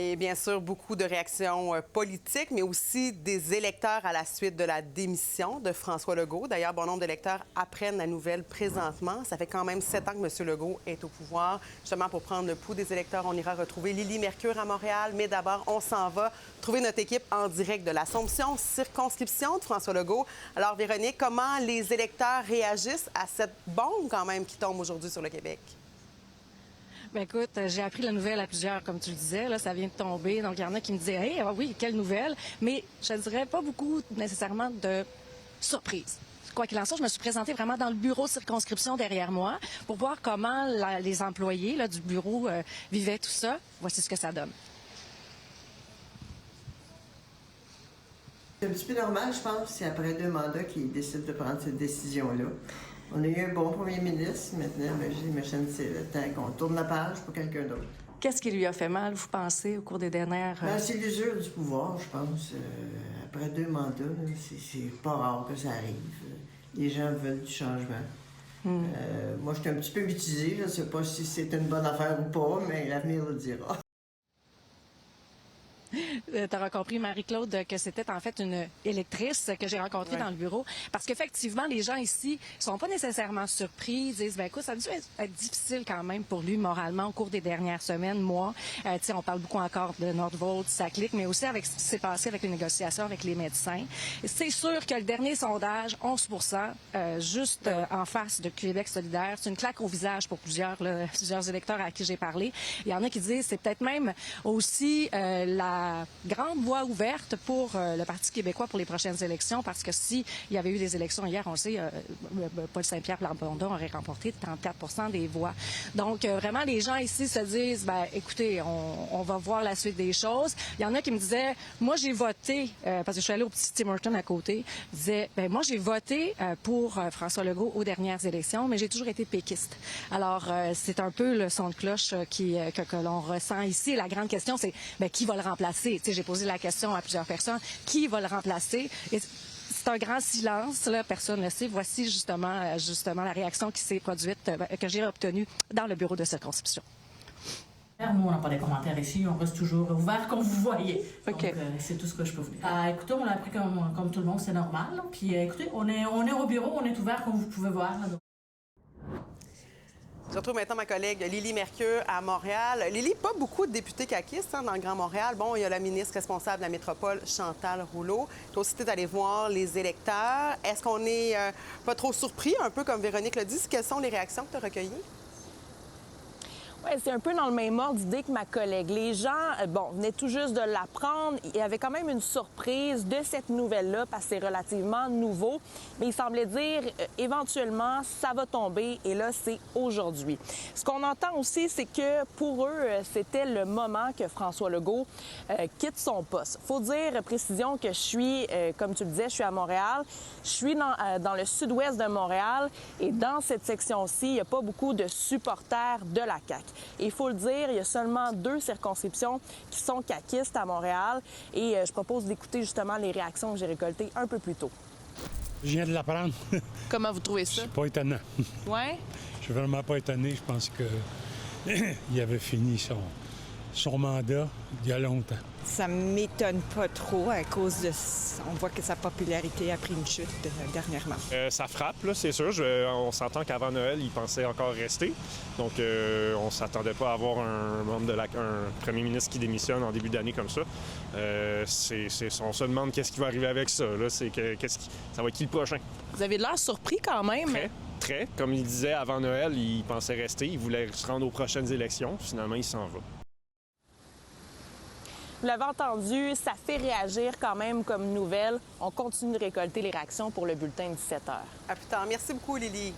Et bien sûr, beaucoup de réactions politiques, mais aussi des électeurs à la suite de la démission de François Legault. D'ailleurs, bon nombre d'électeurs apprennent la nouvelle présentement. Ça fait quand même 7 ans que M. Legault est au pouvoir. Justement, pour prendre le pouls des électeurs, on ira retrouver Lily Mercure à Montréal. Mais d'abord, on s'en va trouver notre équipe en direct de l'Assomption, circonscription de François Legault. Alors, Véronique, comment les électeurs réagissent à cette bombe quand même qui tombe aujourd'hui sur le Québec? Bien, écoute, j'ai appris la nouvelle à plusieurs, comme tu le disais. Là, ça vient de tomber. Donc, il y en a qui me disaient, hey, ah oui, quelle nouvelle. Mais je ne dirais pas beaucoup nécessairement de surprise. Quoi qu'il en soit, je me suis présentée vraiment dans le bureau de circonscription derrière moi pour voir comment les employés là, du bureau vivaient tout ça. Voici ce que ça donne. C'est un petit peu normal, je pense. C'est après 2 mandats qu'ils décident de prendre cette décision-là. On a eu un bon premier ministre. Maintenant, j'imagine que c'est le temps qu'on tourne la page pour quelqu'un d'autre. Qu'est-ce qui lui a fait mal, vous pensez, au cours des dernières... C'est l'usure du pouvoir, je pense. Après 2 mandats, c'est pas rare que ça arrive. Les gens veulent du changement. Moi, je suis un petit peu mitigée. Je ne sais pas si c'est une bonne affaire ou pas, mais l'avenir le dira. Tu auras compris, Marie-Claude, que c'était en fait une électrice que j'ai rencontrée dans le bureau. Parce qu'effectivement, les gens ici sont pas nécessairement surpris. Ils disent, ben écoute, ça a dû être difficile quand même pour lui moralement au cours des dernières semaines, mois. On parle beaucoup encore de Nordvolt, sa clique, mais aussi avec ce qui s'est passé avec les négociations avec les médecins. C'est sûr que le dernier sondage, 11 juste en face de Québec solidaire, c'est une claque au visage pour plusieurs électeurs à qui j'ai parlé. Il y en a qui disent, c'est peut-être même aussi la grande voie ouverte pour le Parti québécois pour les prochaines élections, parce que s'il y avait eu des élections hier, on sait, Paul Saint-Pierre Plamondon aurait remporté 34 des voix. Donc, vraiment, les gens ici se disent, ben, écoutez, on va voir la suite des choses. Il y en a qui me disaient, moi, j'ai voté, parce que je suis allée au petit Tim Hortons à côté, disaient, ben, moi, j'ai voté pour François Legault aux dernières élections, mais j'ai toujours été péquiste. Alors, c'est un peu le son de cloche que l'on ressent ici. La grande question, c'est, ben, qui va le remplacer? J'ai posé la question à plusieurs personnes. Qui va le remplacer? Et c'est un grand silence, là, personne ne le sait. Voici justement la réaction qui s'est produite, que j'ai obtenue dans le bureau de circonscription. Nous, on n'a pas des commentaires ici, on reste toujours ouvert comme vous voyez. Donc, c'est tout ce que je peux vous dire. Écoutez, on l'a appris comme tout le monde, c'est normal. Là. Puis écoutez, on est au bureau, on est ouvert comme vous pouvez voir. Là, donc. Je retrouve maintenant ma collègue Lily Mercure à Montréal. Lily, pas beaucoup de députés caquistes dans le Grand Montréal. Bon, il y a la ministre responsable de la métropole, Chantal Rouleau. Toi aussi, tu es allé voir les électeurs. Est-ce qu'on n'est pas trop surpris, un peu comme Véronique l'a dit? Quelles sont les réactions que tu as recueillies? Oui, c'est un peu dans le même ordre d'idée que ma collègue. Les gens, venaient tout juste de l'apprendre. Il y avait quand même une surprise de cette nouvelle-là parce que c'est relativement nouveau. Mais il semblait dire, éventuellement, ça va tomber et là, c'est aujourd'hui. Ce qu'on entend aussi, c'est que pour eux, c'était le moment que François Legault quitte son poste. Faut dire, précision, que je suis, comme tu le disais, je suis à Montréal. Je suis dans le sud-ouest de Montréal et dans cette section-ci, il n'y a pas beaucoup de supporters de la CAQ. Et il faut le dire, il y a seulement 2 circonscriptions qui sont caquistes à Montréal. Et je propose d'écouter justement les réactions que j'ai récoltées un peu plus tôt. Je viens de l'apprendre. Comment vous trouvez ça? C'est pas étonnant. Oui? Je suis vraiment pas étonné. Je pense qu'il avait fini son mandat il y a longtemps. Ça m'étonne pas trop à cause de... On voit que sa popularité a pris une chute dernièrement. Ça frappe, là, c'est sûr. On s'entend qu'avant Noël, il pensait encore rester. Donc, on s'attendait pas à avoir un premier ministre qui démissionne en début d'année comme ça. On se demande qu'est-ce qui va arriver avec ça. Là. Ça va être qui le prochain? Vous avez l'air surpris quand même. Très. Comme il disait, avant Noël, il pensait rester. Il voulait se rendre aux prochaines élections. Finalement, il s'en va. Vous l'avez entendu, ça fait réagir quand même comme nouvelle. On continue de récolter les réactions pour le bulletin de 17h. À plus tard. Merci beaucoup, Lily.